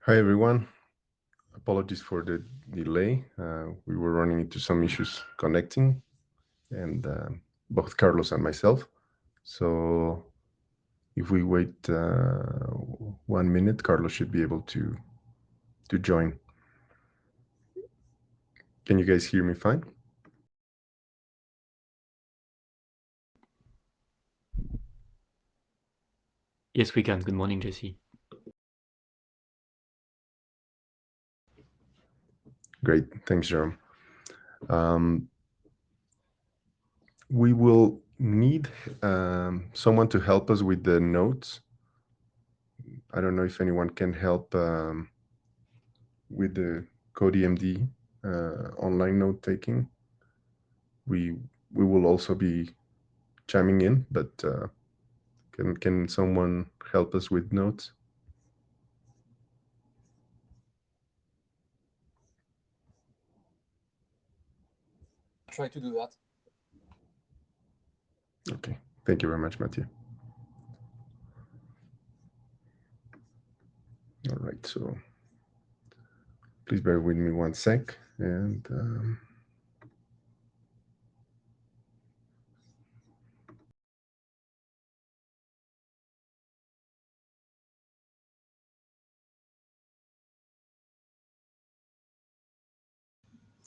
Hi, everyone. Apologies for the delay. We were running into some issues connecting, and both Carlos and myself. So if we wait 1 minute, Carlos should be able to join. Can you guys hear me fine? Yes, we can. Good morning, Jesse. Great. Thanks, Jerome. We will need someone to help us with the notes. I don't know if anyone can help with the CodeEMD online note taking. We will also be chiming in, but can someone help us with notes? Try to do that. Okay, thank you very much, Matthew. All right, so please bear with me 1 sec, and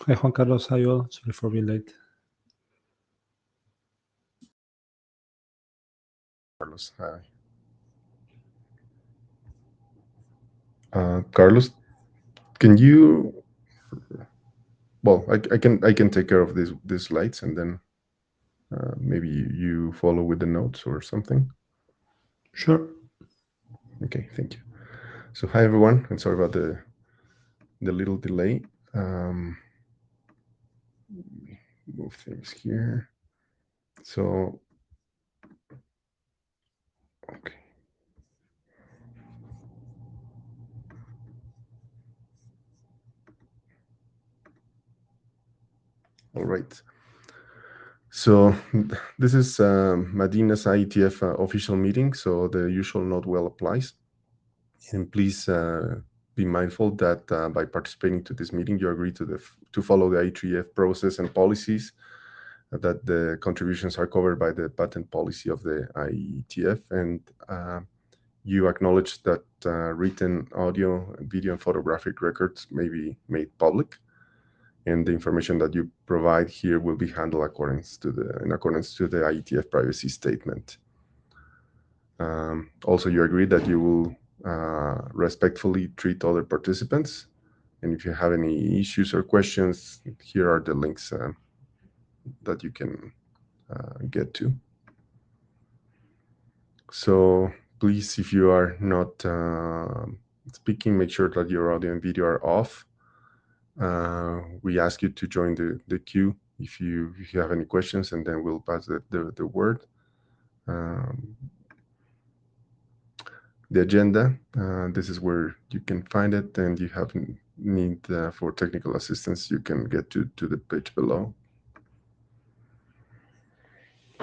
Hi, Juan Carlos. Hi, all. Sorry for being late. Carlos, hi. Carlos, can you? Well, I can take care of these slides, and then maybe you follow with the notes or something. Sure. Okay, thank you. So hi everyone, and sorry about the little delay. Move things here. So okay. All right. So this is Madina's IETF official meeting, so the usual note well applies. And please be mindful that by participating to this meeting, you agree to follow the IETF process and policies, that the contributions are covered by the patent policy of the IETF, and you acknowledge that written audio, video, and photographic records may be made public, and the information that you provide here will be handled in accordance to the IETF privacy statement. Also, you agree that you will respectfully treat other participants, and if you have any issues or questions, here are the links that you can get to. So please, if you are not speaking, make sure that your audio and video are off. We ask you to join the queue if you have any questions, and then we'll pass the word. The agenda, this is where you can find it, and you have need for technical assistance, you can get to the page below.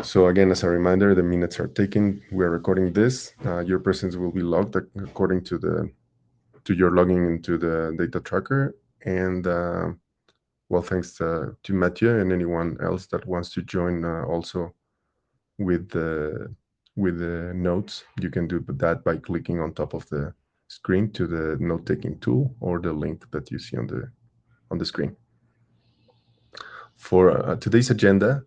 So again, as a reminder, the minutes are taken. We're recording this. Your presence will be logged according to your logging into the data tracker. And well, thanks to Mathieu and anyone else that wants to join also with the notes. You can do that by clicking on top of the screen to the note-taking tool or the link that you see on the screen. For today's agenda,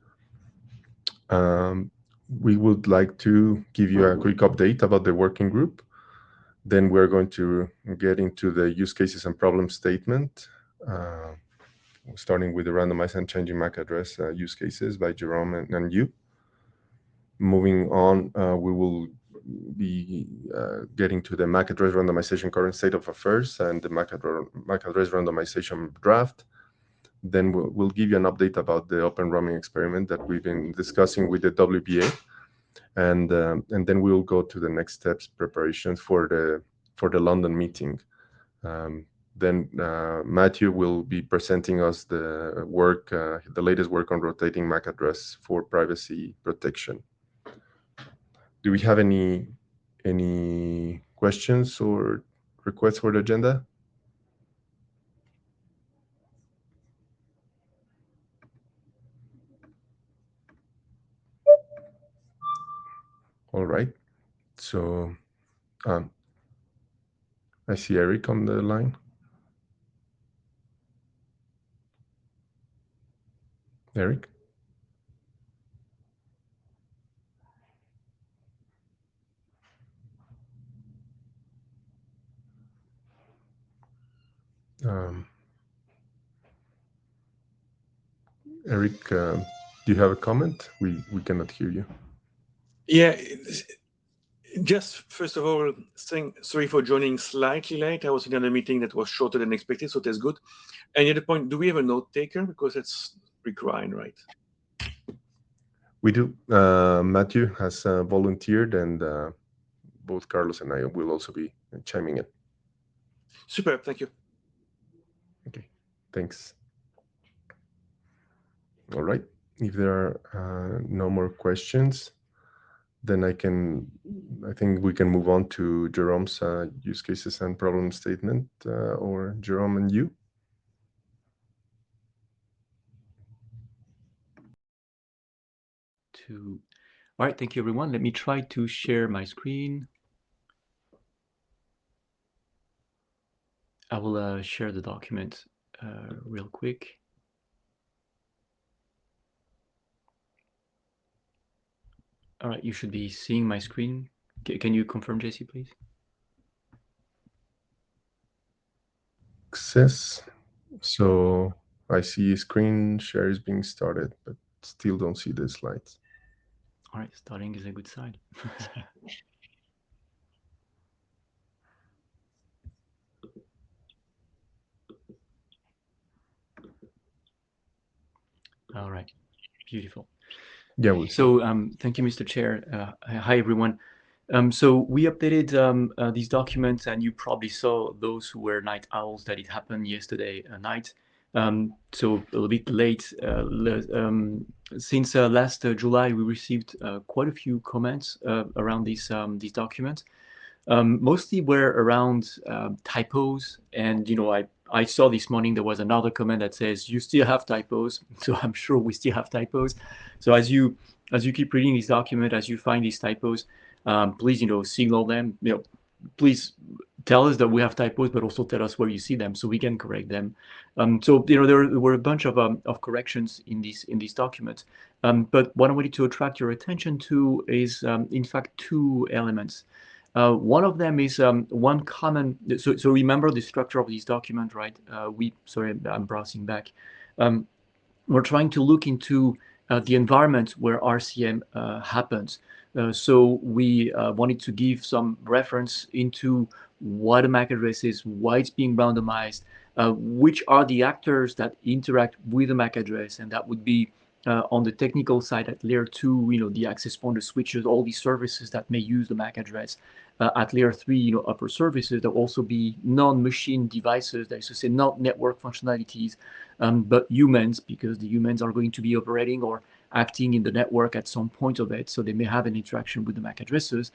we would like to give you a quick update about the working group. Then we're going to get into the use cases and problem statement, starting with the randomized and changing MAC address use cases by Jerome and you. Moving on, we will be getting to the MAC address randomization current state of affairs and the MAC address randomization draft. Then we'll give you an update about the open roaming experiment that we've been discussing with the WBA, and then we'll go to the next steps, preparations for the London meeting. Then Matthew will be presenting us the latest work on rotating MAC address for privacy protection. Do we have any questions or requests for the agenda? All right. So I see Eric on the line. Eric? Eric, do you have a comment? We cannot hear you. Yeah, just first of all, sorry for joining slightly late. I was in a meeting that was shorter than expected, so that's good. And the other point, do we have a note taker? Because it's required, right? We do. Matthew has volunteered, and both Carlos and I will also be chiming in. Super, thank you. Okay, thanks. All right. If there are no more questions, then I think we can move on to Jerome's use cases and problem statement, or Jerome and you. All right, thank you, everyone. Let me try to share my screen. I will share the document real quick. All right, you should be seeing my screen. Can you confirm, Jesse, please? Access. So I see screen share is being started, but still don't see the slides. All right, starting is a good sign. All right, beautiful. Yeah. So thank you, Mr. Chair. Hi, everyone. So we updated these documents, and you probably saw, those who were night owls, that it happened yesterday night. So a little bit late. Since last July, we received quite a few comments around these documents. Mostly were around typos, and I saw this morning there was another comment that says you still have typos. So I'm sure we still have typos. So as you keep reading this document, as you find these typos, please signal them. Please tell us that we have typos, but also tell us where you see them so we can correct them. So there were a bunch of corrections in these documents. But what I wanted to attract your attention to is in fact two elements. One of them is one common. So remember the structure of this document, right? Sorry, I'm browsing back. We're trying to look into the environment where RCM happens. So we wanted to give some reference into what a MAC address is, why it's being randomized, which are the actors that interact with the MAC address, and that would be on the technical side at layer 2, the access point, the switches, all these services that may use the MAC address. At layer 3, upper services, there'll also be non-machine devices, that is to say, not network functionalities, but humans, because the humans are going to be operating or acting in the network at some point of it, so they may have an interaction with the MAC addresses.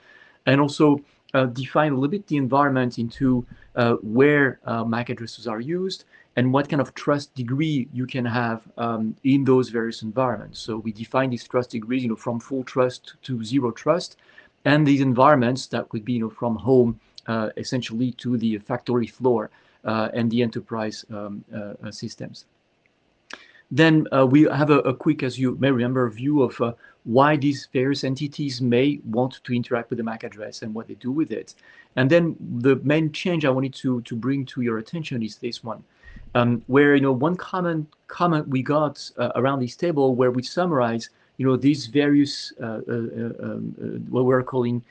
And also define a little bit the environment into where MAC addresses are used and what kind of trust degree you can have in those various environments. So we define these trust degrees, from full trust to zero trust, and these environments that would be, from home essentially to the factory floor and the enterprise systems. Then we have a quick, as you may remember, view of why these various entities may want to interact with the MAC address and what they do with it. And then the main change I wanted to bring to your attention is this one, where one common comment we got around this table, where we summarize these various what we're calling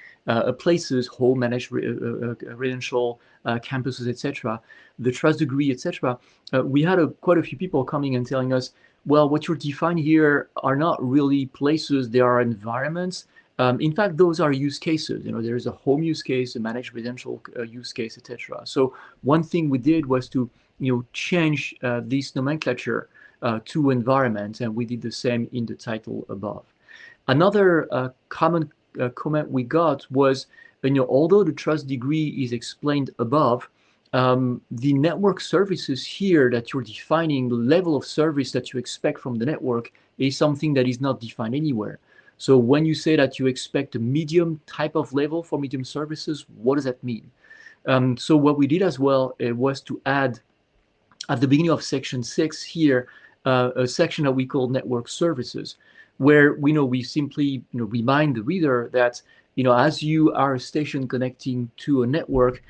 places, home, managed, residential, campuses, etc., the trust degree, etc. We had quite a few people coming and telling us, well, what you're defining here are not really places, they are environments. In fact, those are use cases. There is a home use case, a managed residential use case, etc. So one thing we did was to change this nomenclature to environment, and we did the same in the title above. Another common comment we got was although the trust degree is explained above, the network services here that you're defining, the level of service that you expect from the network, is something that is not defined anywhere. So when you say that you expect a medium type of level for medium services, what does that mean? So what we did as well was to add at the beginning of section 6 here a section that we call network services, where we simply remind the reader that as you are a station connecting to a network,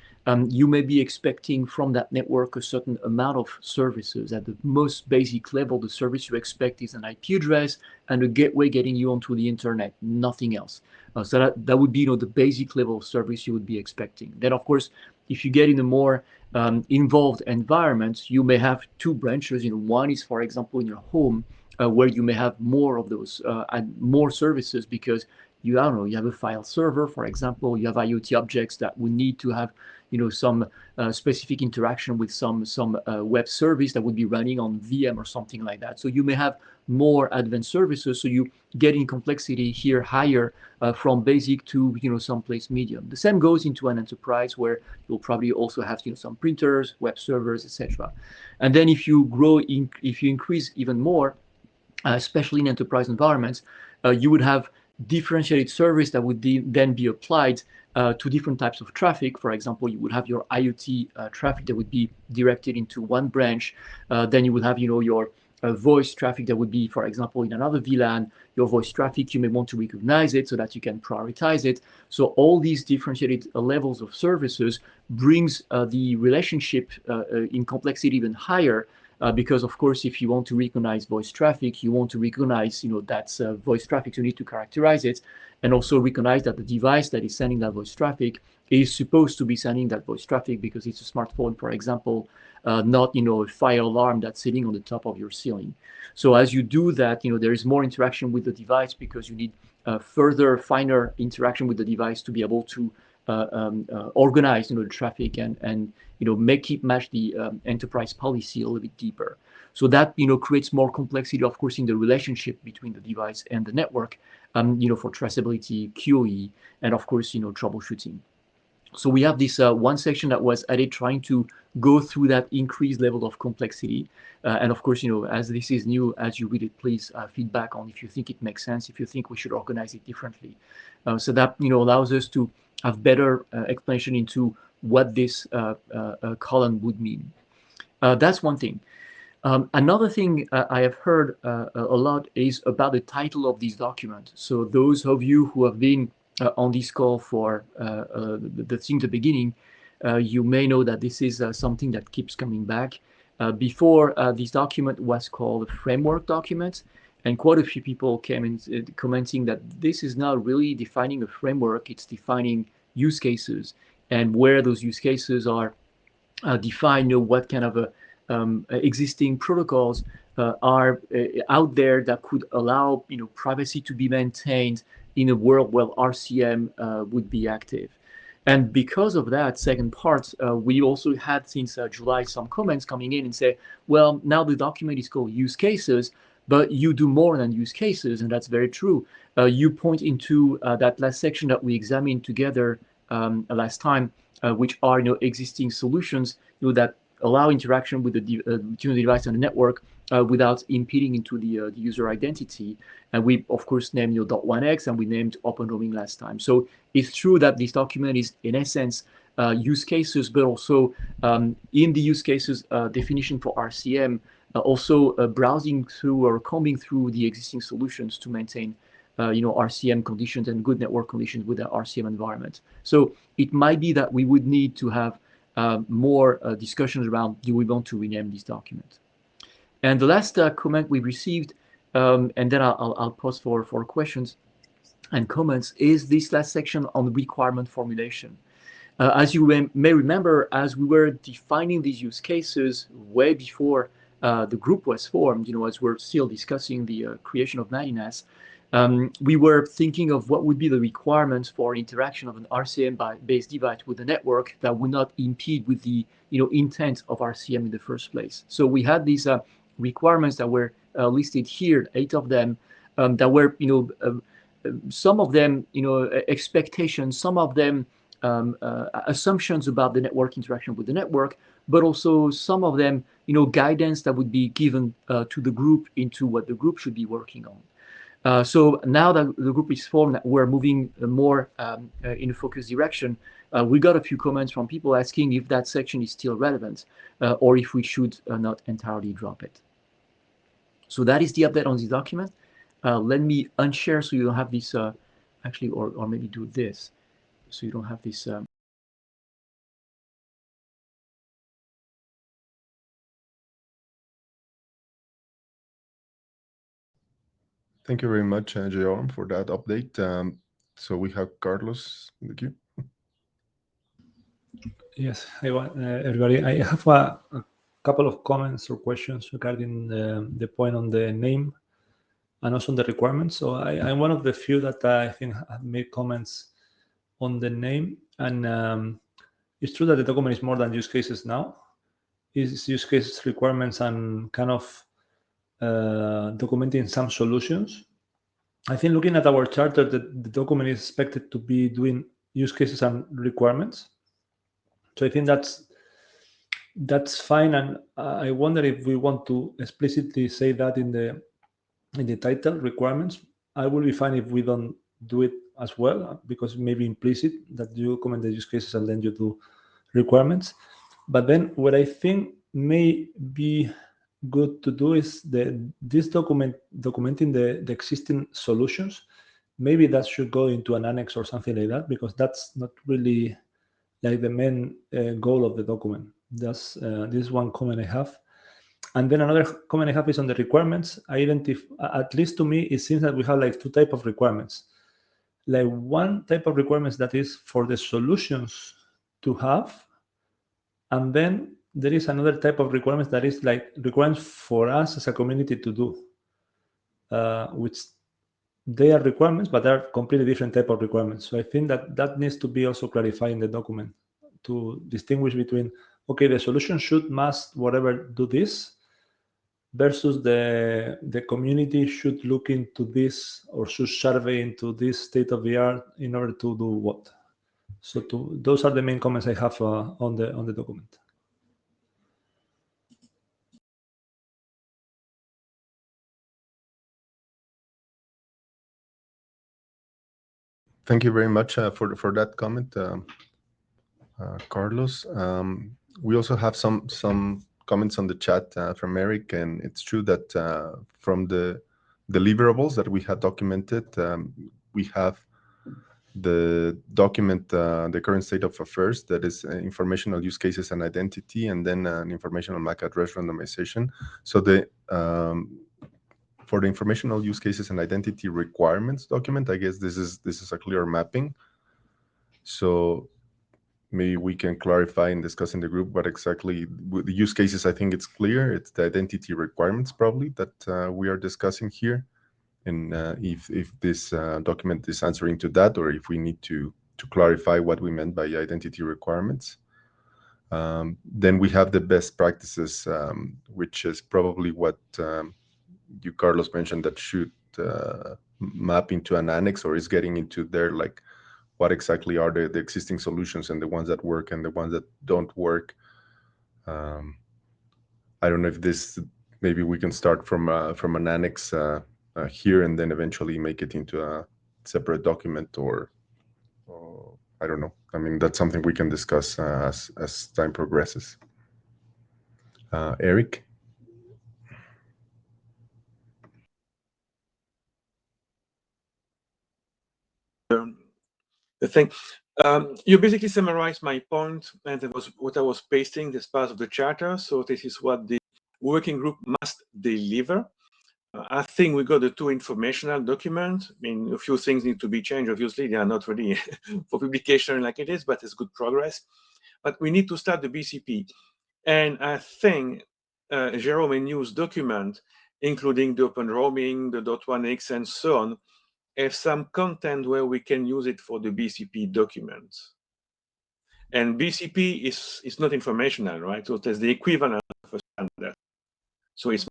you may be expecting from that network a certain amount of services. At the most basic level, the service you expect is an IP address and a gateway getting you onto the internet, nothing else. So that would be the basic level of service you would be expecting. Then, of course, if you get in a more involved environment, you may have two branches. One is, for example, in your home, where you may have more of those and more services because you have a file server, for example. You have IoT objects that would need to have some specific interaction with some web service that would be running on VM or something like that. So you may have more advanced services. So you get in complexity here higher from basic to someplace medium. The same goes into an enterprise where you'll probably also have some printers, web servers, etc. And then if you increase even more, especially in enterprise environments, you would have differentiated service that would then be applied to different types of traffic. For example, you would have your IoT traffic that would be directed into one branch. Then you would have your voice traffic that would be, for example, in another VLAN. Your voice traffic, you may want to recognize it so that you can prioritize it. So all these differentiated levels of services brings the relationship in complexity even higher. Because of course, if you want to recognize voice traffic, you want to recognize, that's voice traffic. So you need to characterize it, and also recognize that the device that is sending that voice traffic is supposed to be sending that voice traffic because it's a smartphone, for example, not a fire alarm that's sitting on the top of your ceiling. So as you do that, there is more interaction with the device because you need further finer interaction with the device to be able to organize the traffic and match the enterprise policy a little bit deeper. So that creates more complexity, of course, in the relationship between the device and the network, for traceability, QoE, and of course troubleshooting. So we have this one section that was added trying to go through that increased level of complexity. And of course, as this is new, as you read it, please feedback on if you think it makes sense, if you think we should organize it differently. So that allows us to have better explanation into what this column would mean. That's one thing. Another thing I have heard a lot is about the title of this document. So those of you who have been on this call for since the beginning, you may know that this is something that keeps coming back. Before, this document was called a framework document, and quite a few people came in commenting that this is not really defining a framework, it's defining use cases, and where those use cases are defined, what kind of existing protocols are out there that could allow privacy to be maintained in a world where RCM would be active. And because of that second part, we also had since July some comments coming in and say, well, now the document is called use cases, but you do more than use cases, and that's very true. You point into that last section that we examined together last time, which are existing solutions that allow interaction with between the device and the network without impeding into the user identity. And we, of course, named .1x, and we named open roaming last time. So it's true that this document is, in essence, use cases, but also in the use cases definition for RCM, also browsing through or combing through the existing solutions to maintain RCM conditions and good network conditions with the RCM environment. So it might be that we would need to have more discussions around, do we want to rename this document? And the last comment we received, and then I'll pause for questions and comments, is this last section on requirement formulation. As you may remember, as we were defining these use cases way before the group was formed, as we're still discussing the creation of Madinas, we were thinking of what would be the requirements for interaction of an RCM-based device with the network that would not impede with the intent of RCM in the first place. So we had these requirements that were listed here, 8 of them, that were some of them expectations, some of them assumptions about the network interaction with the network, but also some of them, guidance that would be given to the group into what the group should be working on. So now that the group is formed, we're moving more in a focused direction. We got a few comments from people asking if that section is still relevant or if we should not entirely drop it. So that is the update on this document. Let me unshare so you don't have this, actually, or maybe do this so you don't have this. Thank you very much, Jerome, for that update. So we have Carlos in the queue. Yes, hi, everybody. I have a couple of comments or questions regarding the point on the name and also on the requirements. So I'm one of the few that I think have made comments on the name. And it's true that the document is more than use cases now. It's use cases, requirements, and kind of documenting some solutions. I think looking at our charter, the document is expected to be doing use cases and requirements. So I think that's fine, and I wonder if we want to explicitly say that in the title, requirements. I will be fine if we don't do it as well, because it may be implicit that you comment the use cases and then you do requirements. But then what I think may be good to do is this documenting the existing solutions. Maybe that should go into an annex or something like that, because that's not really like the main goal of the document. That's this one comment I have. And then another comment I have is on the requirements. At least to me, it seems that we have like two types of requirements. Like one type of requirements that is for the solutions to have, and then there is another type of requirements that is like requirements for us as a community to do, which they are requirements, but they're completely different type of requirements. So I think that needs to be also clarified in the document to distinguish between, okay, the solution must whatever do this, versus the community should look into this or should survey into this state of the art in order to do what. So those are the main comments I have on the document. Thank you very much for that comment, Carlos. We also have some comments on the chat from Eric, and it's true that from the deliverables that we have documented, we have the document, the current state of affairs, that is informational use cases and identity, and then an informational MAC address randomization. So for the informational use cases and identity requirements document, I guess this is a clear mapping. So maybe we can clarify and discuss in the group what exactly with the use cases. I think it's clear. It's the identity requirements probably that we are discussing here. And if this document is answering to that, or if we need to clarify what we meant by identity requirements. Then we have the best practices, which is probably what you, Carlos, mentioned, that should map into an annex, or is getting into there, like what exactly are the existing solutions and the ones that work and the ones that don't work. I don't know if this, maybe we can start from an annex here and then eventually make it into a separate document, or I don't know. I mean, that's something we can discuss as time progresses. Eric? The thing. You basically summarized my point, and that was what I was pasting as part of the charter. So this is what the working group must deliver. I think we got the two informational documents. I mean, a few things need to be changed. Obviously, they are not ready for publication like it is, but it's good progress. But we need to start the BCP. And I think Jerome and News document, including the open roaming, the .1x, and so on, have some content where we can use it for the BCP documents. And BCP is not informational, right? So there's the equivalent of a standard. So it's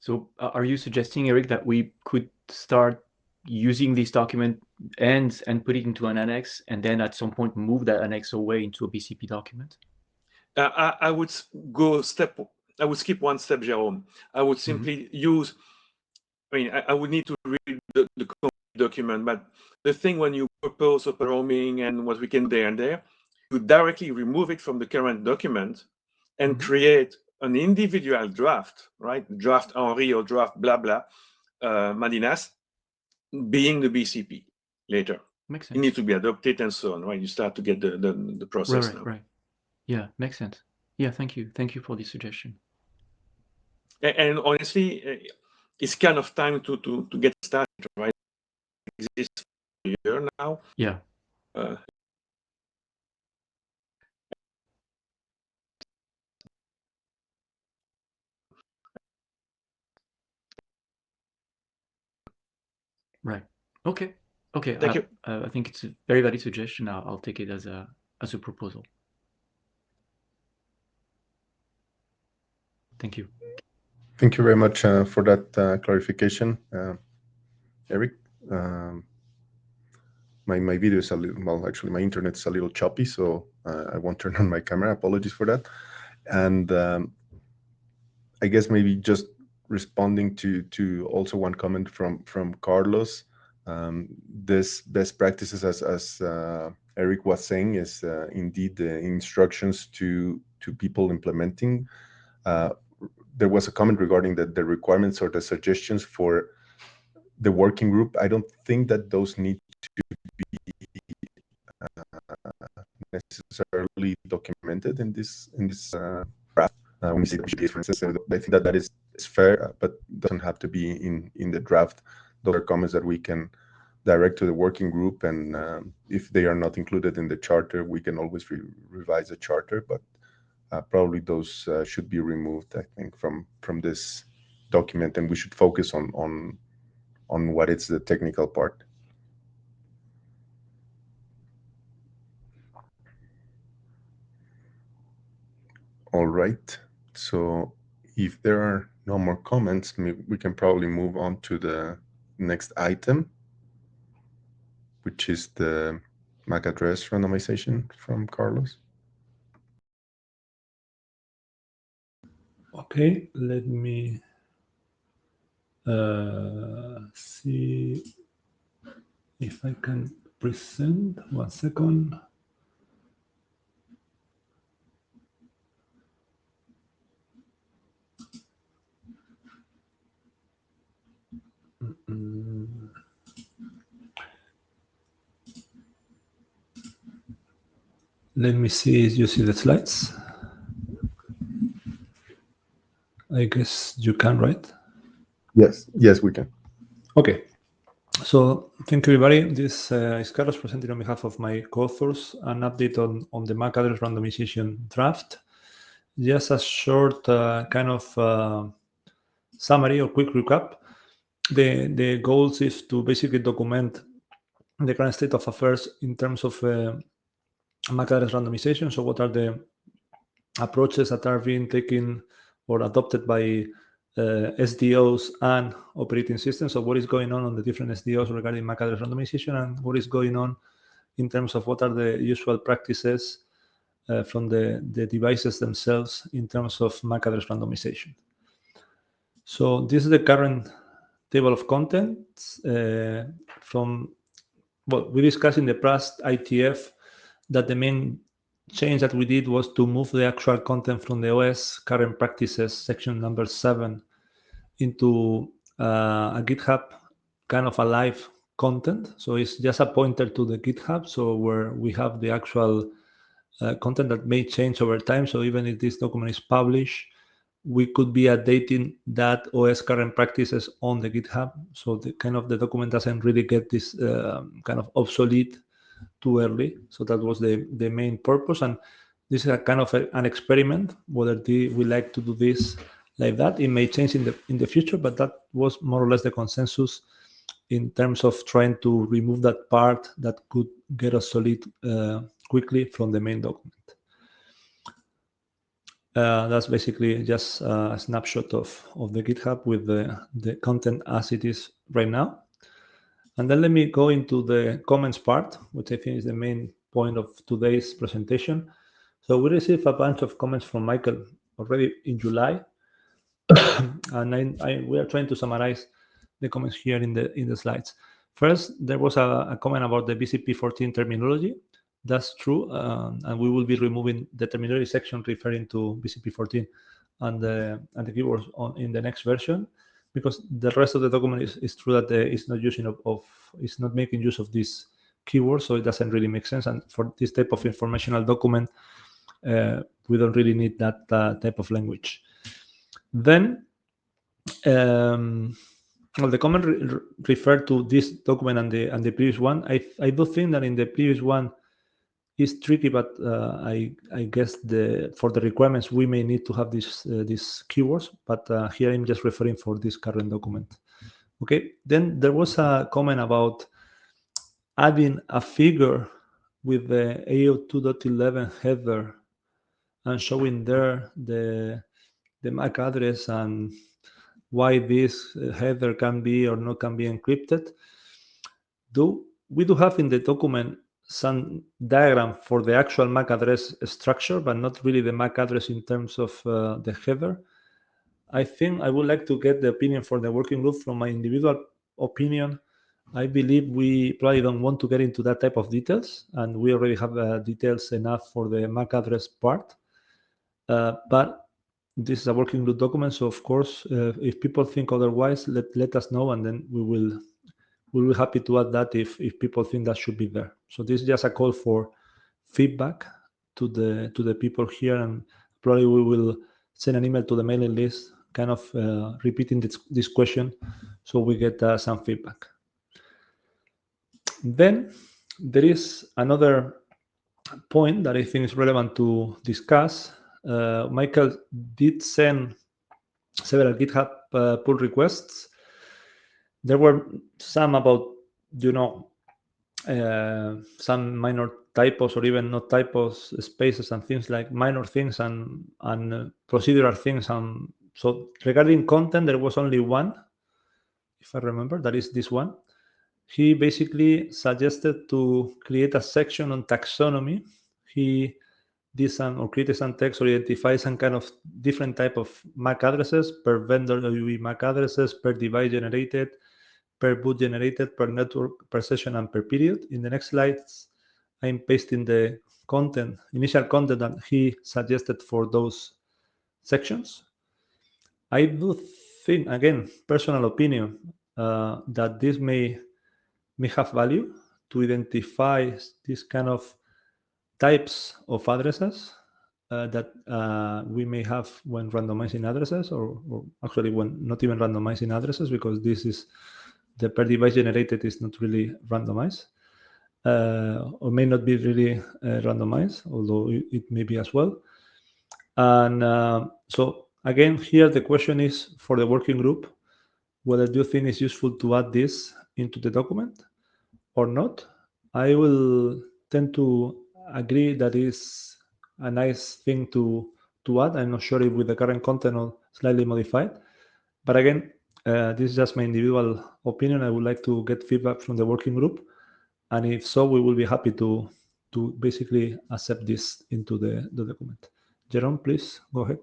So are you suggesting, Eric, that we could start using this document and put it into an annex, and then at some point move that annex away into a BCP document? I would I would skip one step, Jerome. I would simply use, I mean, I would need to read the complete document, but the thing when you propose open roaming and what we can there and there, you directly remove it from the current document and create an individual draft, right? Draft Henri or draft blah blah, Madinas, being the BCP later. Makes sense. It needs to be adopted and so on, right? You start to get the process now. Right. Yeah, makes sense. Yeah, thank you. Thank you for the suggestion. And honestly, it's kind of time to get started, right? It exists for a year now. Yeah. Right. Okay. Thank you. I think it's a very valid suggestion. I'll take it as a proposal. Thank you. Thank you very much for that clarification, Eric. My video is a little, well, actually my internet's a little choppy, so I won't turn on my camera. Apologies for that. And I guess maybe just responding to also one comment from Carlos. This best practices, as Eric was saying, is indeed the instructions to people implementing. There was a comment regarding the requirements or the suggestions for the working group. I don't think that those need to be necessarily documented in this draft. When we see the differences, I think that is fair, but doesn't have to be in the draft. Those are comments that we can direct to the working group, and if they are not included in the charter, we can always revise the charter. But probably those should be removed, I think, from this document, and we should focus on what is the technical part. All right. So if there are no more comments, we can probably move on to the next item, which is the MAC address randomization from Carlos. Okay, let me see if I can present. 1 second. Let me see if you see the slides. I guess you can, right? Yes, we can. Okay. So thank you, everybody. This is Carlos presenting on behalf of my co-authors an update on the MAC address randomization draft. Just a short kind of summary or quick recap. The goals is to basically document the current state of affairs in terms of MAC address randomization. So what are the approaches that are being taken or adopted by SDOs and operating systems? So what is going on the different SDOs regarding MAC address randomization, and what is going on in terms of what are the usual practices from the devices themselves in terms of MAC address randomization. So this is the current table of contents from what we discussed in the past IETF, that the main change that we did was to move the actual content from the OS current practices section number 7 into a GitHub kind of a live content. So it's just a pointer to the GitHub, so where we have the actual content that may change over time. So even if this document is published, we could be updating that OS current practices on the GitHub. So the document doesn't really get this kind of obsolete too early. So that was the main purpose. And this is a kind of an experiment, whether we like to do this like that. It may change in the future, but that was more or less the consensus in terms of trying to remove that part that could get obsolete quickly from the main document. That's basically just a snapshot of the GitHub with the content as it is right now. And then let me go into the comments part, which I think is the main point of today's presentation. So we received a bunch of comments from Michael already in July, and we are trying to summarize the comments here in the slides. First, there was a comment about the BCP14 terminology. That's true, and we will be removing the terminology section referring to BCP14 and the keywords in the next version, because the rest of the document is true that it's not using it's not making use of these keywords, so it doesn't really make sense. And for this type of informational document, we don't really need that type of language. Then, well, the comment referred to this document and the previous one. I do think that in the previous one is tricky, but I guess for the requirements we may need to have these keywords. But here I'm just referring for this current document. Okay. Then there was a comment about adding a figure with the AO2.11 header and showing there the MAC address and why this header can be or not can be encrypted. We do have in the document some diagram for the actual MAC address structure, but not really the MAC address in terms of the header. I think I would like to get the opinion for the working group. From my individual opinion, I believe we probably don't want to get into that type of details, and we already have details enough for the MAC address part. But this is a working group document, so of course, if people think otherwise, let us know, and then we'll be happy to add that if people think that should be there. So this is just a call for feedback to the people here, and probably we will send an email to the mailing list, kind of repeating this question, so we get some feedback. Then there is another point that I think is relevant to discuss. Michael did send several GitHub pull requests. There were some about, some minor typos or even not typos, spaces and things like minor things and procedural things. So regarding content, there was only one, if I remember, that is this one. He basically suggested to create a section on taxonomy. He did created some text or identify some kind of different type of MAC addresses per vendor OUE MAC addresses, per device generated, per boot generated, per network, per session, and per period. In the next slides, I'm pasting the initial content that he suggested for those sections. I do think, again, personal opinion, that this may have value to identify this kind of types of addresses that we may have when randomizing addresses, or actually when not even randomizing addresses, because this is the per device generated is not really randomized, or may not be really randomized, although it may be as well. And so again, here the question is for the working group, whether do you think it's useful to add this into the document or not. I will tend to agree that is a nice thing to add. I'm not sure if with the current content or slightly modified. But again, this is just my individual opinion. I would like to get feedback from the working group. And if so, we will be happy to basically accept this into the document. Jerome, please go ahead.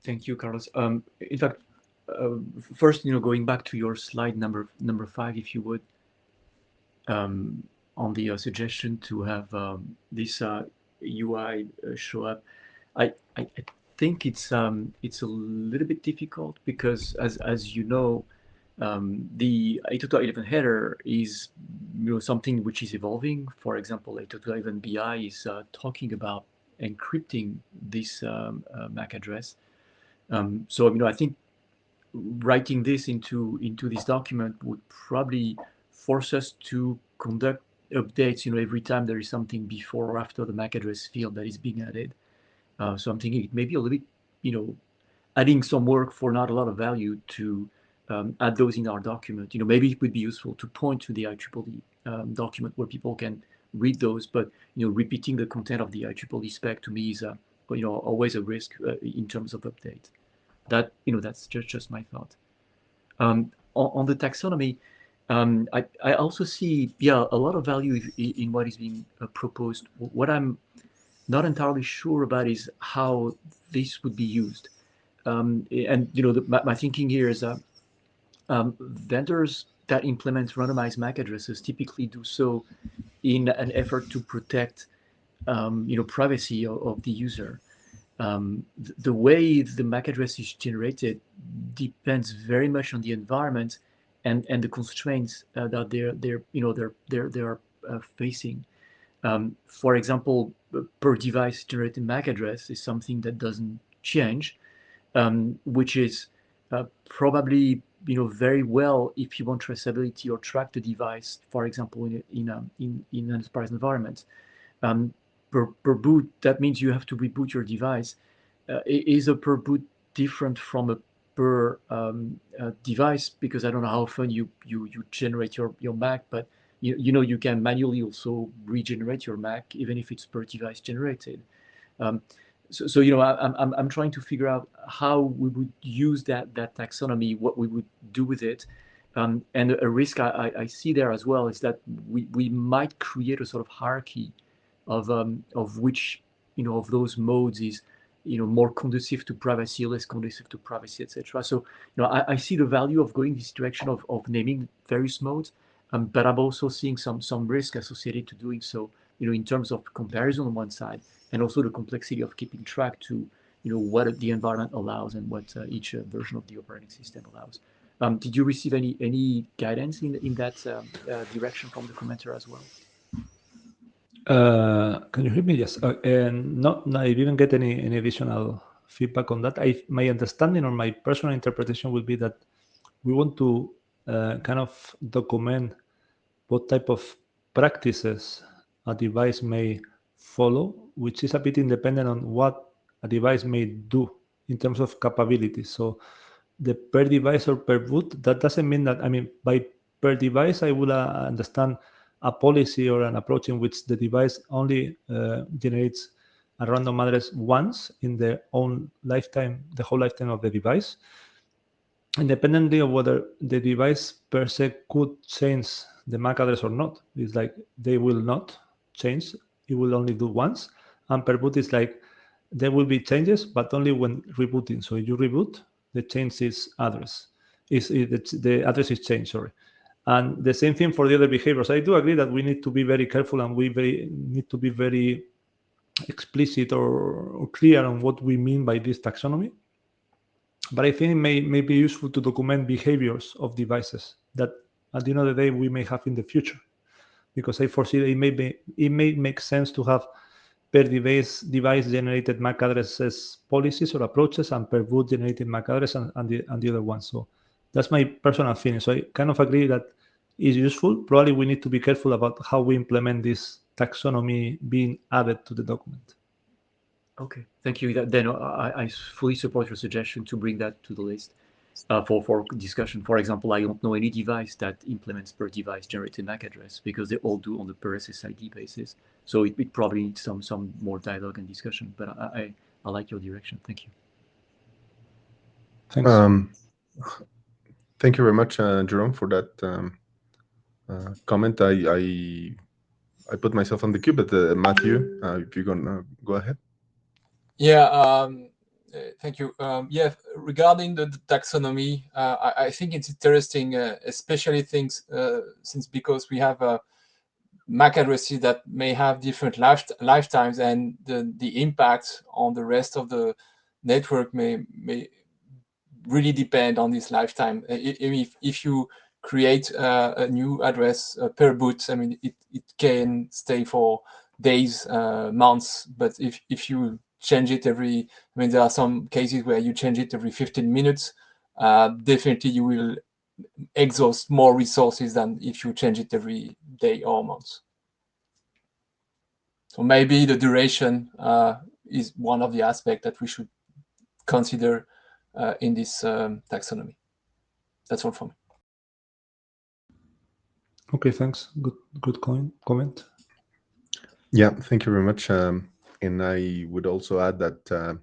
Thank you, Carlos. In fact, first, going back to your slide number 5, if you would, on the suggestion to have this UI show up, I think it's a little bit difficult because, as you know, the A2.11 header is something which is evolving. For example, A2.11 BI is talking about encrypting this MAC address. So I think writing this into this document would probably force us to conduct updates every time there is something before or after the MAC address field that is being added. So I'm thinking it may be a little bit adding some work for not a lot of value to add those in our document. Maybe it would be useful to point to the IEEE document where people can read those, but repeating the content of the IEEE spec to me is always a risk in terms of update. That's just my thought. On the taxonomy, I also see a lot of value in what is being proposed. What I'm not entirely sure about is how this would be used. My thinking here is vendors that implement randomized MAC addresses typically do so in an effort to protect privacy of the user. The way the MAC address is generated depends very much on the environment and the constraints that they're facing. For example, per device generated MAC address is something that doesn't change, which is probably very well if you want traceability or track the device, for example, in an enterprise environment. Per boot, that means you have to reboot your device. Is a per boot different from a per device? Because I don't know how often you generate your Mac, but you can manually also regenerate your Mac even if it's per device generated. So I'm trying to figure out how we would use that taxonomy, what we would do with it. And a risk I see there as well is that we might create a sort of hierarchy of which of those modes is more conducive to privacy, less conducive to privacy, etc. So I see the value of going this direction of naming various modes, but I'm also seeing some risk associated to doing so, in terms of comparison on one side, and also the complexity of keeping track to what the environment allows and what each version of the operating system allows. Did you receive any guidance in that direction from the commenter as well? Can you hear me? Yes. No, I didn't get any additional feedback on that. My understanding or my personal interpretation would be that we want to kind of document what type of practices a device may follow, which is a bit independent on what a device may do in terms of capabilities. So the per device or per boot, that doesn't mean that, by per device, I will understand a policy or an approach in which the device only generates a random address once in their own lifetime, the whole lifetime of the device, independently of whether the device per se could change the MAC address or not. It's like they will not change, it will only do once. And per boot is like there will be changes, but only when rebooting. So if you reboot, the change is address. The address is changed, sorry. And the same thing for the other behaviors. I do agree that we need to be very careful and we need to be very explicit or clear on what we mean by this taxonomy. But I think it may be useful to document behaviors of devices that at the end of the day we may have in the future, because I foresee that it may make sense to have per device generated MAC addresses policies or approaches, and per boot generated MAC address and the other one. So that's my personal feeling. So I kind of agree that is useful. Probably we need to be careful about how we implement this taxonomy being added to the document. Okay, thank you. Then I fully support your suggestion to bring that to the list for discussion. For example, I don't know any device that implements per device generated MAC address, because they all do on the per SSID basis. So it probably needs some more dialogue and discussion. But I like your direction. Thank you. Thanks. Thank you very much, Jerome, for that comment. I put myself on the queue, but Matthew, if you're gonna go ahead. Yeah, thank you. Yeah, regarding the taxonomy, I think it's interesting, especially since because we have MAC addresses that may have different lifetimes, and the impact on the rest of the network may really depend on this lifetime. If you create a new address per boot, it can stay for days, months, but if you change it there are some cases where you change it every 15 minutes, definitely you will exhaust more resources than if you change it every day or month. So maybe the duration is one of the aspects that we should consider in this taxonomy. That's all from me. Okay, thanks. Good comment. Yeah, thank you very much. And I would also add that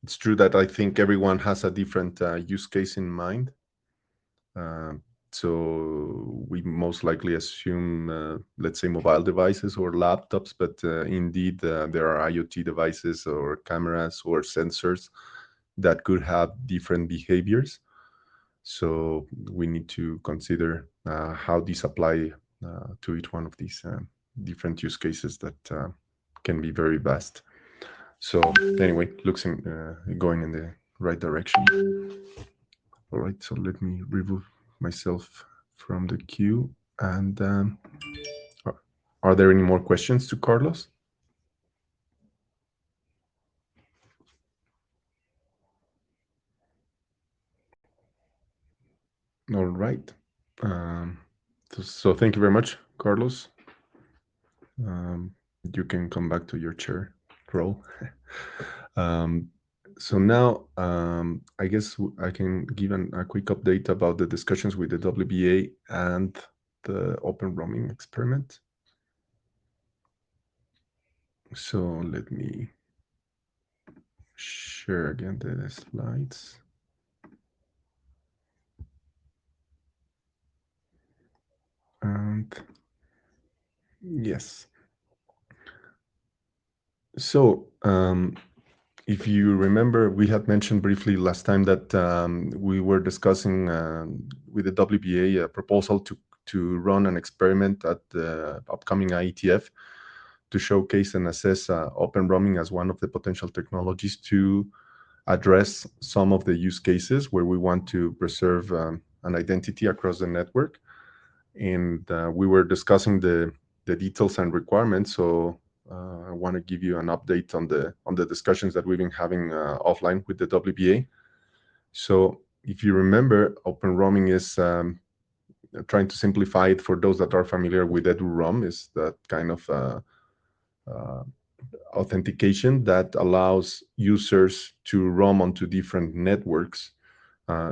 it's true that I think everyone has a different use case in mind. So we most likely assume, let's say, mobile devices or laptops, but indeed there are IoT devices or cameras or sensors that could have different behaviors. So we need to consider how these apply to each one of these different use cases that can be very vast. So anyway, looks going in the right direction. All right, so let me remove myself from the queue. And are there any more questions to Carlos? All right. So thank you very much, Carlos. You can come back to your chair role. So now I guess I can give a quick update about the discussions with the WBA and the open roaming experiment. So let me share again the slides. And yes. So if you remember, we had mentioned briefly last time that we were discussing with the WBA a proposal to run an experiment at the upcoming IETF to showcase and assess open roaming as one of the potential technologies to address some of the use cases where we want to preserve an identity across the network. And we were discussing the details and requirements. So I want to give you an update on the discussions that we've been having offline with the WBA. So if you remember, open roaming is trying to simplify it for those that are familiar with edu-roam, is that kind of authentication that allows users to roam onto different networks,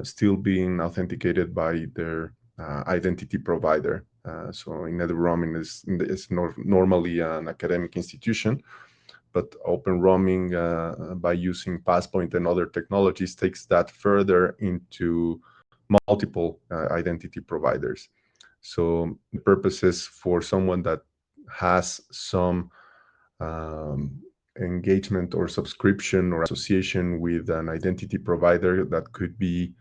still being authenticated by their identity provider. So in edu-roaming is normally an academic institution, but open roaming by using Passpoint and other technologies takes that further into multiple identity providers. So the purpose is for someone that has some engagement or subscription or association with an identity provider that could be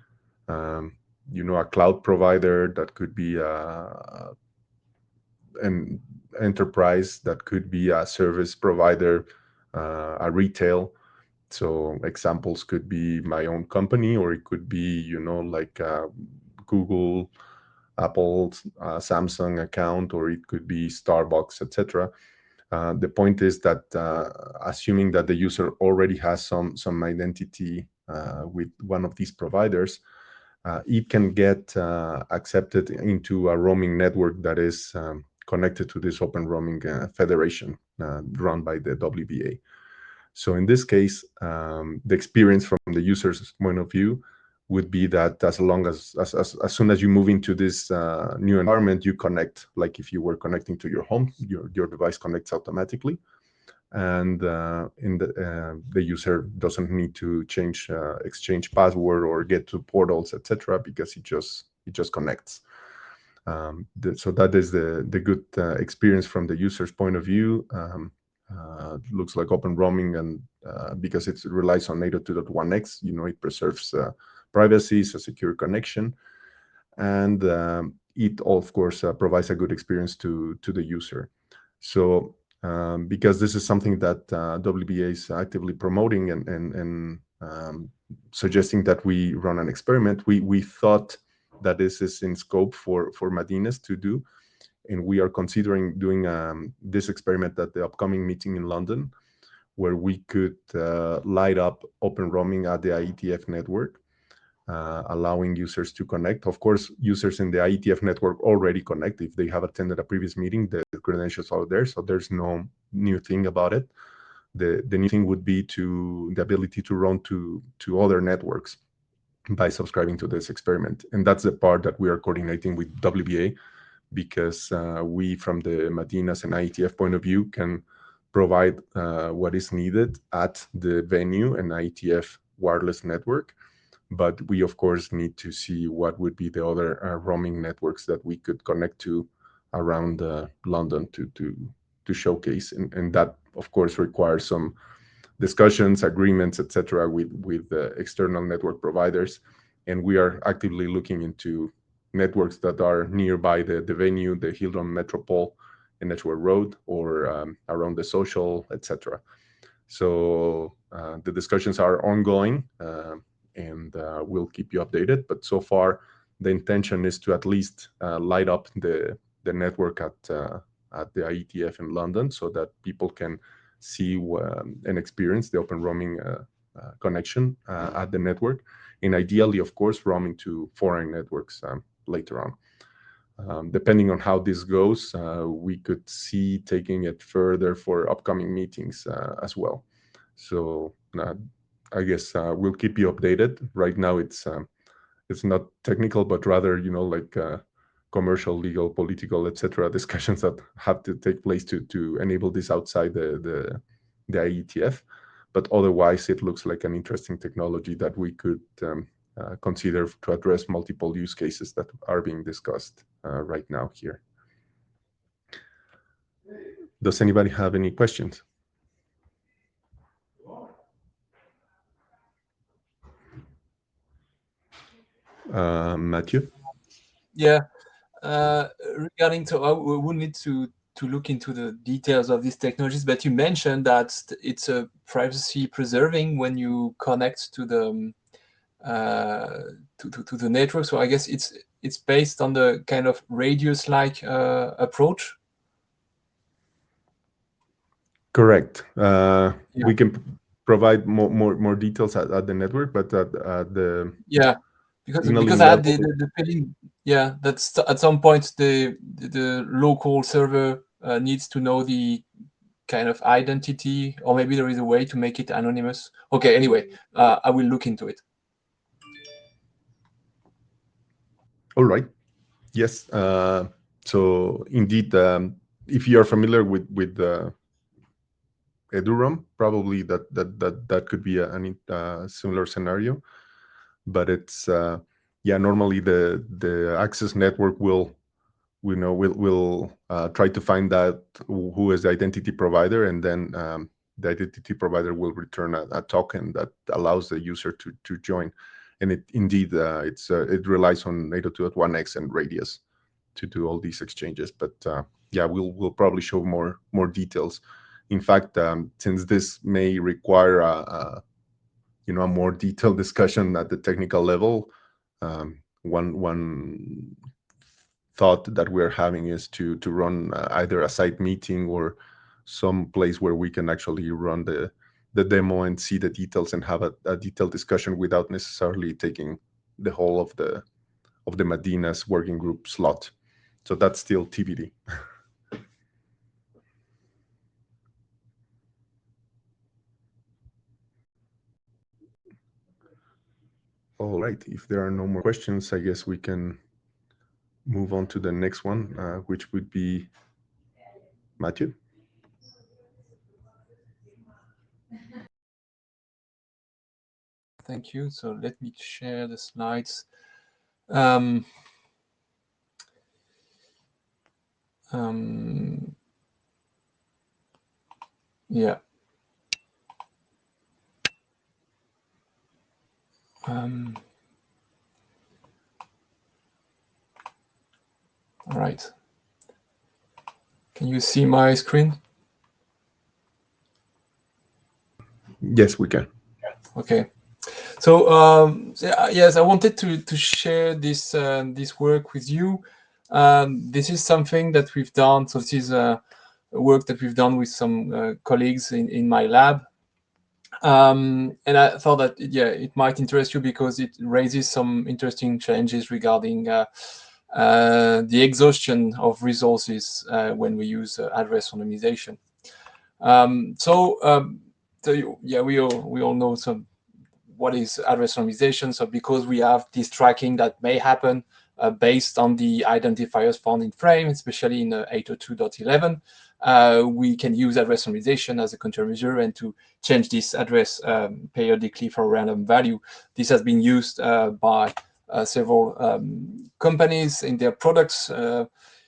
a cloud provider, that could be an enterprise, that could be a service provider, a retail. So examples could be my own company, or it could be, like Google, Apple, Samsung account, or it could be Starbucks, etc. The point is that assuming that the user already has some identity with one of these providers, it can get accepted into a roaming network that is connected to this open roaming federation run by the WBA. So in this case, the experience from the user's point of view would be that as soon as you move into this new environment, you connect. Like if you were connecting to your home, your device connects automatically, and the user doesn't need to exchange password or get to portals, etc., because it just connects. So that is the good experience from the user's point of view. Looks like open roaming, and because it relies on 802.1x, it preserves privacy, it's a secure connection, and it of course provides a good experience to the user. So because this is something that WBA is actively promoting and suggesting that we run an experiment, we thought that this is in scope for Madinas to do, and we are considering doing this experiment at the upcoming meeting in London, where we could light up open roaming at the IETF network, allowing users to connect. Of course, users in the IETF network already connect. If they have attended a previous meeting, the credentials are there, so there's no new thing about it. The new thing would be the ability to roam to other networks by subscribing to this experiment. And that's the part that we are coordinating with WBA, because we, from the Madinas and IETF point of view, can provide what is needed at the venue and IETF wireless network. But we, of course, need to see what would be the other roaming networks that we could connect to around London to showcase. And that, of course, requires some discussions, agreements, etc., with external network providers. And we are actively looking into networks that are nearby the venue, the Hildon Metropole in Edgware Road, or around the social, etc. So the discussions are ongoing, and we'll keep you updated. But so far, the intention is to at least light up the network at the IETF in London, so that people can see and experience the open roaming connection at the network, and ideally, of course, roaming to foreign networks later on. Depending on how this goes, we could see taking it further for upcoming meetings as well. So I guess we'll keep you updated. Right now, it's not technical, but rather, like commercial, legal, political, etc. discussions that have to take place to enable this outside the IETF. But otherwise, it looks like an interesting technology that we could consider to address multiple use cases that are being discussed right now here. Does anybody have any questions? Matthew? Yeah, regarding to, we will need to look into the details of these technologies, but you mentioned that it's a privacy preserving when you connect to the to the network. So I guess it's based on the kind of radius-like approach. Correct. We can provide more details at the network, but at the because I had the feeling, that's at some point the local server needs to know the kind of identity, or maybe there is a way to make it anonymous. Okay, anyway, I will look into it. All right. Yes. So indeed, if you are familiar with eduroam, probably that could be a similar scenario. But it's normally the access network will try to find out who is the identity provider, and then the identity provider will return a token that allows the user to join. And it relies on 802.1x and Radius to do all these exchanges. But we'll probably show more details. In fact, since this may require a more detailed discussion at the technical level, one thought that we're having is to run either a site meeting or some place where we can actually run the demo and see the details and have a detailed discussion without necessarily taking the whole of the Madinas working group slot. So that's still TBD. All right. If there are no more questions, I guess we can move on to the next one, which would be Matthew. Thank you. So let me share the slides. Yeah. All right. Can you see my screen? Yes, we can. Okay. So yes, I wanted to share this work with you. This is something that we've done. So this is work that we've done with some colleagues in my lab. And I thought that it might interest you because it raises some interesting challenges regarding the exhaustion of resources when we use address anonymization. We all know what is address anonymization. So because we have this tracking that may happen based on the identifiers found in frame, especially in 802.11, we can use address randomization as a countermeasure and to change this address periodically for a random value. This has been used by several companies in their products.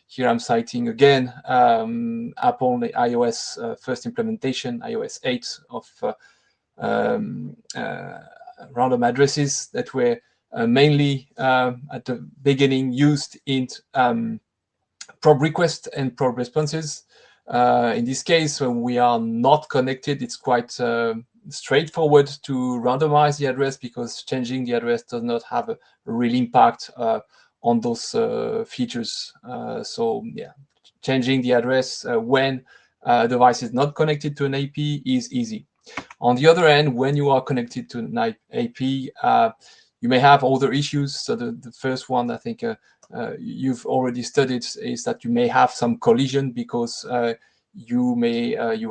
Here I'm citing again Apple iOS first implementation, iOS 8 of random addresses that were mainly at the beginning used in probe requests and probe responses. In this case, when we are not connected, it's quite straightforward to randomize the address because changing the address does not have a real impact on those features. So yeah, changing the address when a device is not connected to an AP is easy. On the other hand, when you are connected to an AP, you may have other issues. So the first one, I think you've already studied, is that you may have some collision because you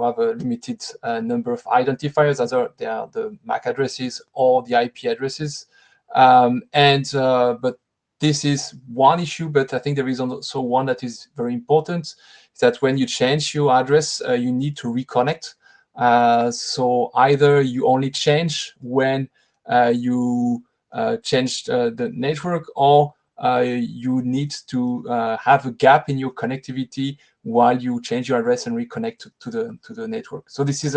have a limited number of identifiers, as they are the MAC addresses or the IP addresses. But this is one issue, but I think there is also one that is very important, is that when you change your address, you need to reconnect. So either you only change when you change the network, or you need to have a gap in your connectivity while you change your address and reconnect to the network. So this is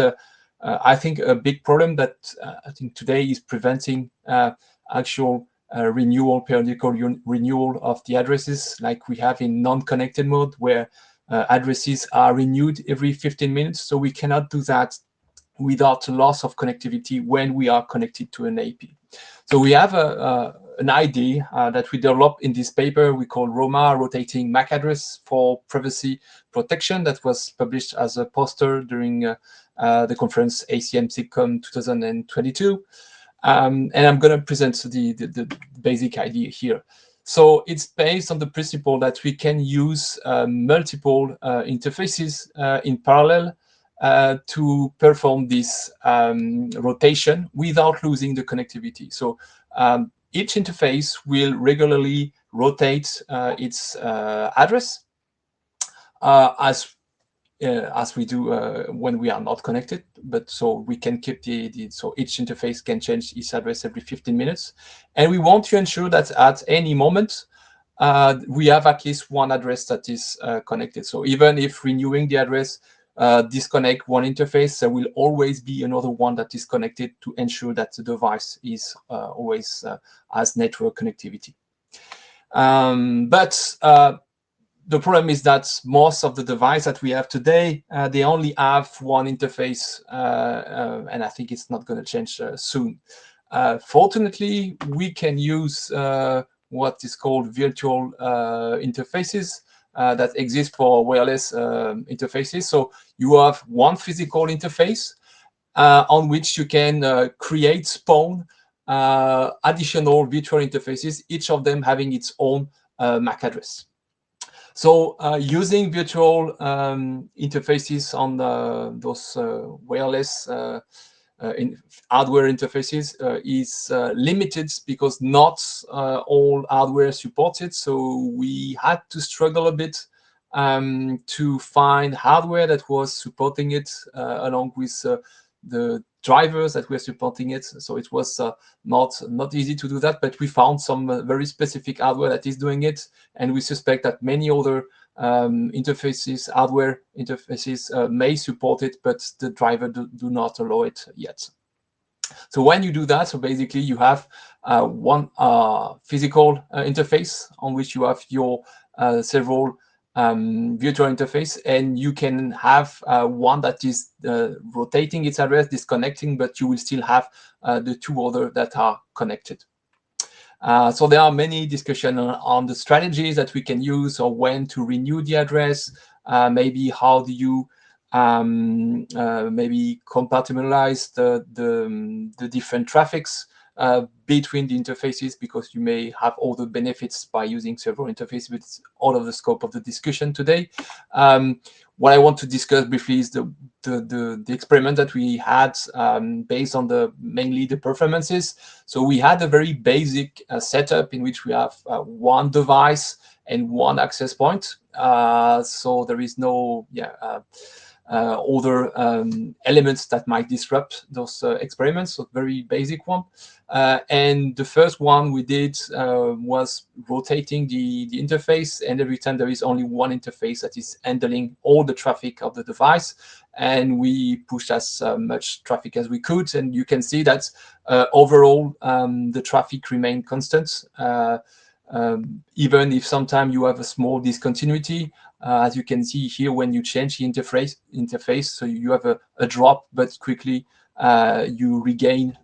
I think a big problem that I think today is preventing actual periodical renewal of the addresses like we have in non-connected mode, where addresses are renewed every 15 minutes. So we cannot do that without loss of connectivity when we are connected to an AP. So we have an idea that we developed in this paper we call ROMA, Rotating MAC Address for Privacy Protection, that was published as a poster during the conference ACM SIGCOMM 2022. And I'm going to present the basic idea here. So it's based on the principle that we can use multiple interfaces in parallel to perform this rotation without losing the connectivity. So each interface will regularly rotate its address as we do when we are not connected, but so we can keep so each interface can change its address every 15 minutes. And we want to ensure that at any moment, we have at least one address that is connected. So even if renewing the address disconnect one interface, there will always be another one that is connected to ensure that the device is always has network connectivity. But the problem is that most of the devices that we have today, they only have one interface, and I think it's not going to change soon. Fortunately, we can use what is called virtual interfaces that exist for wireless interfaces. So you have one physical interface on which you can spawn additional virtual interfaces, each of them having its own MAC address. So using virtual interfaces on those wireless hardware interfaces is limited because not all hardware supports it. So we had to struggle a bit to find hardware that was supporting it along with the drivers that were supporting it. So it was not easy to do that, but we found some very specific hardware that is doing it, and we suspect that many other interfaces, hardware interfaces, may support it, but the driver do not allow it yet. So when you do that, so basically you have one physical interface on which you have your several virtual interface, and you can have one that is rotating its address, disconnecting, but you will still have the two other that are connected. So there are many discussions on the strategies that we can use, or when to renew the address, maybe how do you maybe compartmentalize the different traffics between the interfaces, because you may have all the benefits by using several interfaces, but it's out of the scope of the discussion today. What I want to discuss briefly is the experiment that we had based on mainly the performances. So we had a very basic setup in which we have one device and one access point. So there is no other elements that might disrupt those experiments. So very basic one. And the first one we did was rotating the interface, and every time there is only one interface that is handling all the traffic of the device, and we pushed as much traffic as we could, and you can see that overall the traffic remained constant, even if sometimes you have a small discontinuity. As you can see here, when you change the interface, so you have a drop, but quickly you regain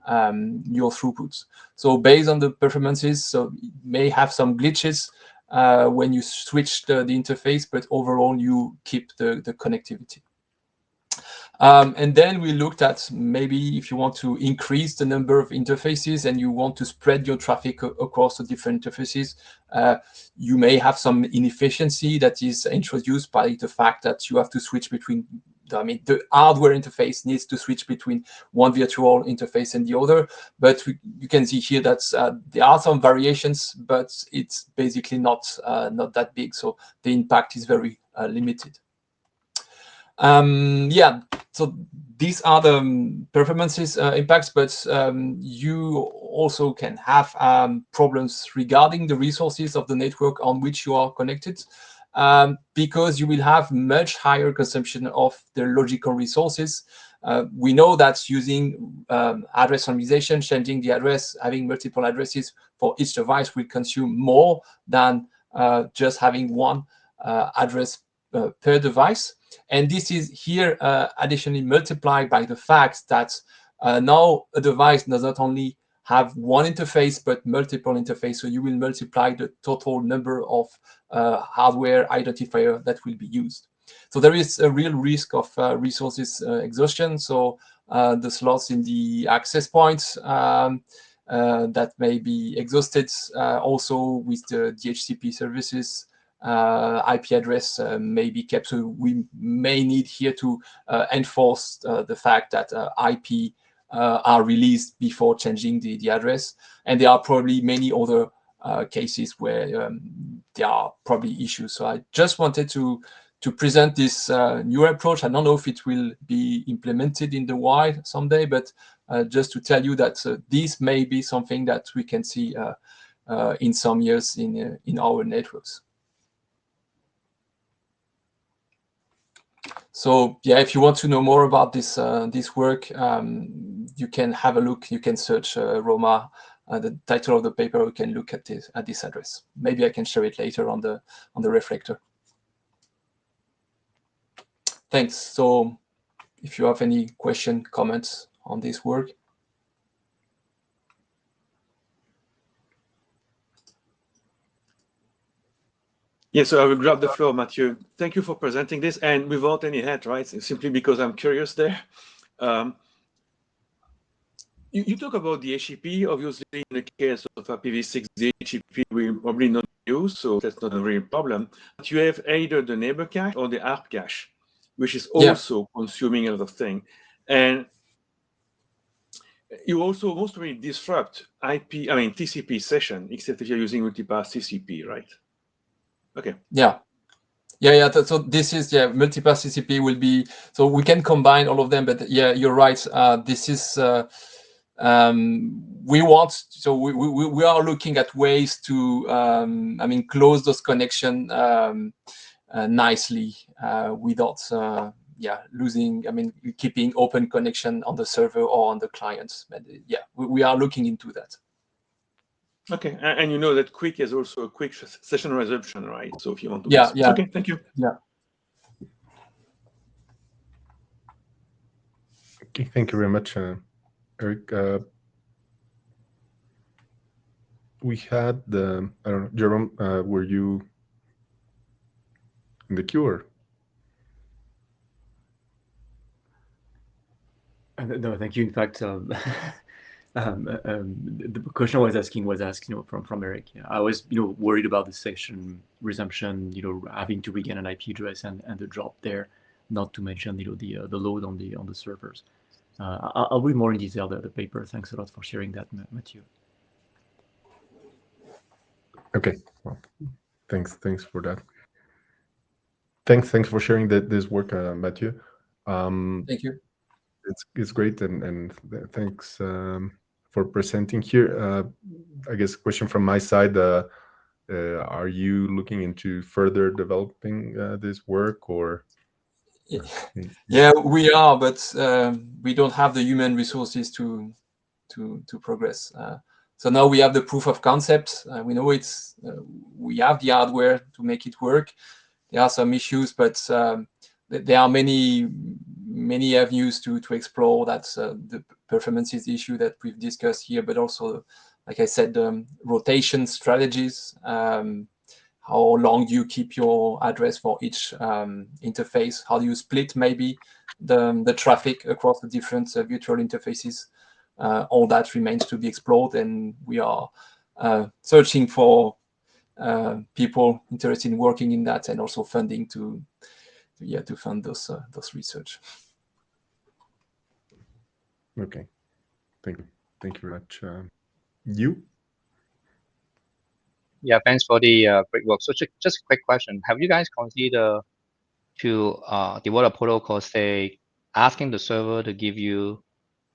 your throughput. So based on the performances, so it may have some glitches when you switch the interface, but overall you keep the connectivity. And then we looked at maybe if you want to increase the number of interfaces and you want to spread your traffic across the different interfaces, you may have some inefficiency that is introduced by the fact that you have to switch between, the hardware interface needs to switch between one virtual interface and the other. But you can see here that there are some variations, but it's basically not that big. So the impact is very limited. So these are the performances impacts, but you also can have problems regarding the resources of the network on which you are connected, because you will have much higher consumption of the logical resources. We know that using address randomization, changing the address, having multiple addresses for each device will consume more than just having one address per device. And this is here additionally multiplied by the fact that now a device does not only have one interface, but multiple interfaces. So you will multiply the total number of hardware identifier that will be used. So there is a real risk of resources exhaustion. So the slots in the access points that may be exhausted, also with the DHCP services. IP address may be kept, so we may need here to enforce the fact that IP are released before changing the address. And there are probably many other cases where there are probably issues. So I just wanted to present this new approach. I don't know if it will be implemented in the wild someday, but just to tell you that this may be something that we can see in some years in our networks. So yeah, if you want to know more about this this work, you can have a look. You can search Roma, the title of the paper. You can look at this address. Maybe I can share it later on the reflector. Thanks. So if you have any question, comments on this work. Yeah, so I will grab the floor, Mathieu. Thank you for presenting this, and without any hat, right? Simply because I'm curious there. You talk about the HTTP. Obviously, in the case of IPv6, the HTTP will probably not use, so that's not a real problem. But you have either the neighbor cache or the ARP cache, which is also consuming a lot of things. And you also mostly disrupt TCP session, except if you're using multipath TCP, right? Okay. Yeah. So this is multipath TCP will be, so we can combine all of them. But yeah, you're right. This is we are looking at ways to close those connection nicely without losing. Keeping open connection on the server or on the clients. But yeah, we are looking into that. Okay, and you know that quick is also a quick session resumption, right? So if you want to, yeah. Okay, thank you. Yeah. Okay, thank you very much, Eric. We had I don't know, Jerome. Were you in the queue or? No, thank you. In fact, The question I was asking was asked, from Eric. Yeah, I was, worried about the session resumption, having to regain an IP address and the drop there, not to mention, the load on the servers. I'll read more in detail the paper. Thanks a lot for sharing that, Mathieu. Okay. Well, thanks for that. Thanks for sharing this work, Mathieu. Thank you. It's great, and thanks for presenting here. I guess a question from my side: are you looking into further developing this work, or? Yeah, we are, but we don't have the human resources to progress. So now we have the proof of concept. We know we have the hardware to make it work. There are some issues, but there are many avenues to explore. That's the performance is the issue that we've discussed here, but also, like I said, rotation strategies. How long do you keep your address for each interface? How do you split maybe the traffic across the different virtual interfaces? All that remains to be explored, and we are searching for people interested in working in that, and also funding to fund those research. Okay, thank you very much. You? Yeah, thanks for the great work. So just a quick question: have you guys considered to develop a protocol, say, asking the server to give you?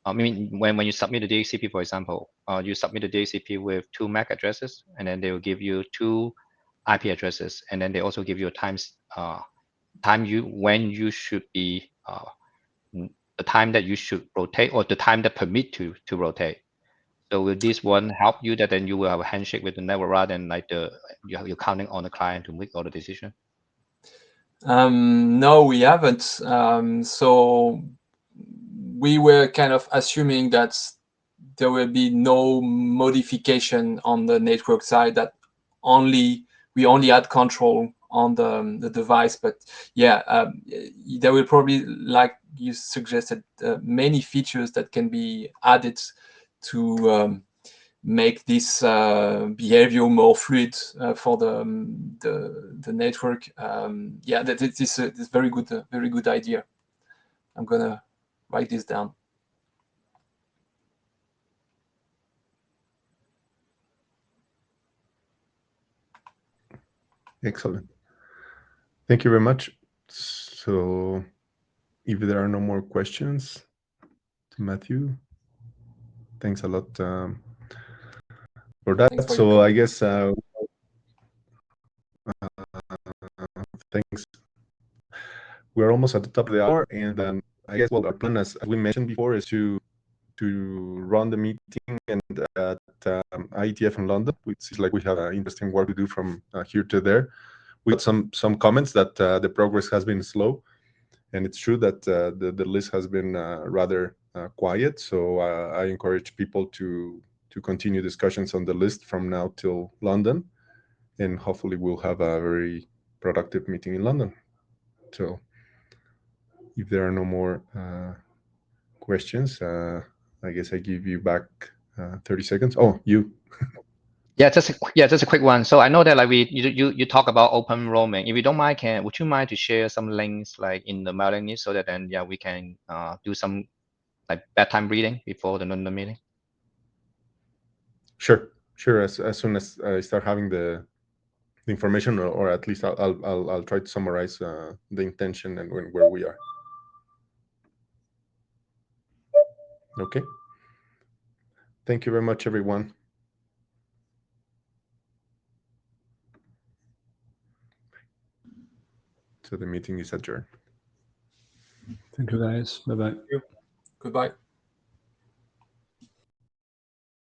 I mean, when you submit the DHCP, for example, you submit the DHCP with 2 MAC addresses, and then they will give you 2 IP addresses, and then they also give you a when you should be the time that you should rotate, or the time that permit to rotate. So will this one help you that then you will have a handshake with the network rather than like you're counting on the client to make all the decision? No, we haven't. So we were kind of assuming that there will be no modification on the network side, that we only had control on the device. But yeah, there will probably, like you suggested, many features that can be added to make this behavior more fluid for the network. Yeah, this is very good idea. I'm gonna write this down. Excellent. Thank you very much. So, if there are no more questions to Mathieu, thanks a lot for that. So I guess thanks. We're almost at the top of the hour, and I guess our plan, as we mentioned before, is to run the meeting and at IETF in London, which is like we have interesting work to do from here to there. We got some comments that the progress has been slow, and it's true that the list has been rather quiet. So I encourage people to continue discussions on the list from now till London, and hopefully we'll have a very productive meeting in London. So if there are no more questions, I guess I give you back 30 seconds. Oh, you. Yeah, just a quick one. So I know that like you talk about open roaming. If you don't mind, would you mind to share some links like in the mailing list so that then we can do some like bedtime reading before the London meeting? Sure. As soon as I start having the information, or at least I'll try to summarize the intention and where we are. Okay. Thank you very much, everyone. So the meeting is adjourned. Thank you, guys. Bye-bye. Goodbye.